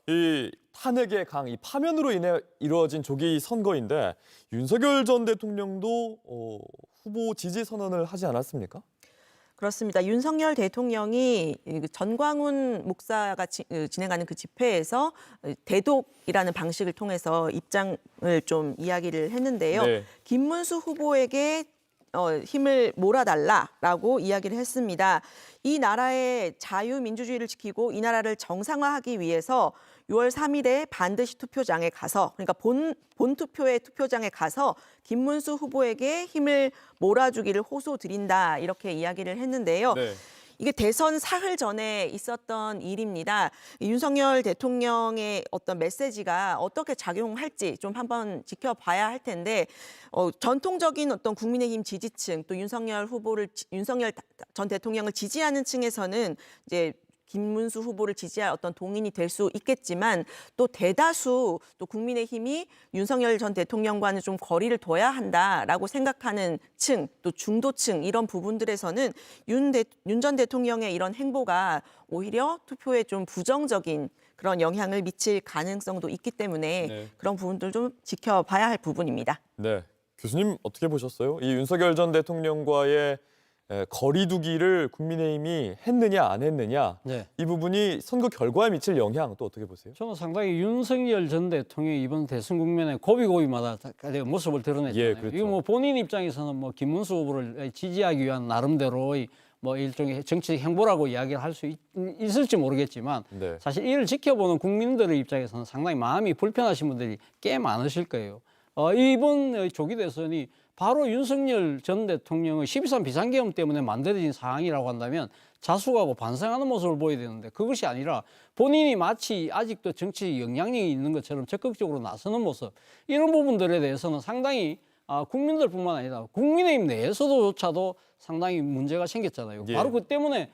이 탄핵의 강, 이 파면으로 인해 이루어진 조기 선거인데 윤석열 전 대통령도 후보 지지 선언을 하지 않았습니까? 그렇습니다. 윤석열 대통령이 전광훈 목사가 진행하는 그 집회에서 대독이라는 방식을 통해서 입장을 좀 이야기를 했는데요. 네. 김문수 후보에게 힘을 몰아달라라고 이야기를 했습니다. 이 나라의 자유민주주의를 지키고 이 나라를 정상화하기 위해서 6월 3일에 반드시 투표장에 가서, 그러니까 본투표의 투표장에 가서 김문수 후보에게 힘을 몰아주기를 호소드린다, 이렇게 이야기를 했는데요. 네. 이게 대선 사흘 전에 있었던 일입니다. 윤석열 대통령의 어떤 메시지가 어떻게 작용할지 좀 한번 지켜봐야 할 텐데, 전통적인 어떤 국민의힘 지지층, 또 윤석열 전 대통령을 지지하는 층에서는 이제 김문수 후보를 지지할 어떤 동인이 될 수 있겠지만, 또 대다수 또 국민의힘이 윤석열 전 대통령과는 좀 거리를 둬야 한다라고 생각하는 층, 또 중도층, 이런 부분들에서는 윤 전 대통령의 이런 행보가 오히려 투표에 좀 부정적인 그런 영향을 미칠 가능성도 있기 때문에 네. 그런 부분들 좀 지켜봐야 할 부분입니다. 네. 교수님 어떻게 보셨어요? 이 윤석열 전 대통령과의 거리두기를 국민의힘이 했느냐 안 했느냐, 네. 이 부분이 선거 결과에 미칠 영향 또 어떻게 보세요? 저는 상당히 윤석열 전 대통령이 이번 대선 국면에 고비고비마다 모습을 드러냈잖아요. 예, 그렇죠. 이거 뭐 본인 입장에서는 뭐 김문수 후보를 지지하기 위한 나름대로의 뭐 일종의 정치적 행보라고 이야기를 할 수 있을지 모르겠지만, 네. 사실 이를 지켜보는 국민들의 입장에서는 상당히 마음이 불편하신 분들이 꽤 많으실 거예요. 이번 조기 대선이 바로 윤석열 전 대통령의 12.3 비상계엄 때문에 만들어진 상황이라고 한다면 자숙하고 반성하는 모습을 보여야 되는데, 그것이 아니라 본인이 마치 아직도 정치 영향력이 있는 것처럼 적극적으로 나서는 모습, 이런 부분들에 대해서는 상당히 국민들뿐만 아니라 국민의힘 내에서조차도 상당히 문제가 생겼잖아요. 예. 바로 그 때문에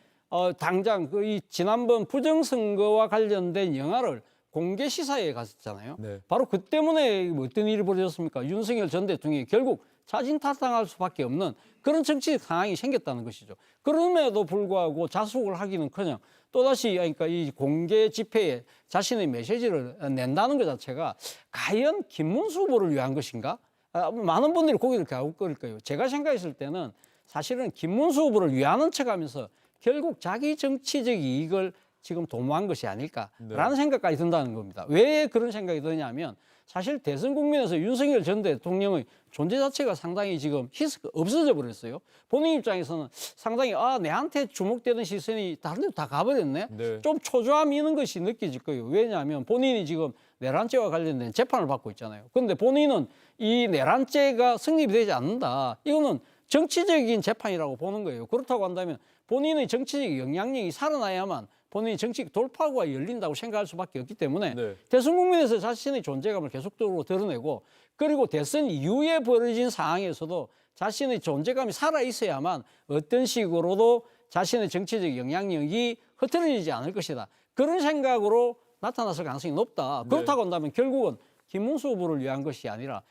당장 이 지난번 부정선거와 관련된 영화를 공개 시사회에 갔었잖아요. 네. 바로 그 때문에 어떤 일이 벌어졌습니까? 윤석열 전 대통령이 결국 자진 탈당할 수밖에 없는 그런 정치적 상황이 생겼다는 것이죠. 그럼에도 불구하고 자숙을 하기는커녕 또다시, 그러니까 이 공개 집회에 자신의 메시지를 낸다는 것 자체가 과연 김문수 후보를 위한 것인가? 많은 분들이 고개를 갸웃거릴 거예요. 제가 생각했을 때는 사실은 김문수 후보를 위하는 척하면서 결국 자기 정치적 이익을 지금 도모한 것이 아닐까라는 네. 생각까지 든다는 겁니다. 왜 그런 생각이 드냐면, 사실 대선 국면에서 윤석열 전 대통령의 존재 자체가 상당히 지금 없어져 버렸어요. 본인 입장에서는 상당히 내한테 주목되던 시선이 다른 데로 다 가버렸네. 네. 좀 초조함이 있는 것이 느껴질 거예요. 왜냐하면 본인이 지금 내란죄와 관련된 재판을 받고 있잖아요. 그런데 본인은 이 내란죄가 성립이 되지 않는다, 이거는 정치적인 재판이라고 보는 거예요. 그렇다고 한다면 본인의 정치적 영향력이 살아나야만 본인이 정치적 돌파구가 열린다고 생각할 수밖에 없기 때문에, 네. 대선 국면에서 자신의 존재감을 계속적으로 드러내고, 그리고 대선 이후에 벌어진 상황에서도 자신의 존재감이 살아있어야만 어떤 식으로도 자신의 정치적 영향력이 흐트러지지 않을 것이다, 그런 생각으로 나타났을 가능성이 높다. 네. 그렇다고 한다면 결국은 김문수 후보를 위한 것이 아니라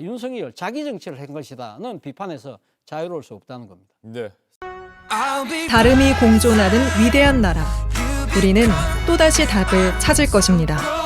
윤석열 자기 정치를 한 것이다는 비판에서 자유로울 수 없다는 겁니다. 네. 다름이 공존하는 위대한 나라. 우리는 또다시 답을 찾을 것입니다.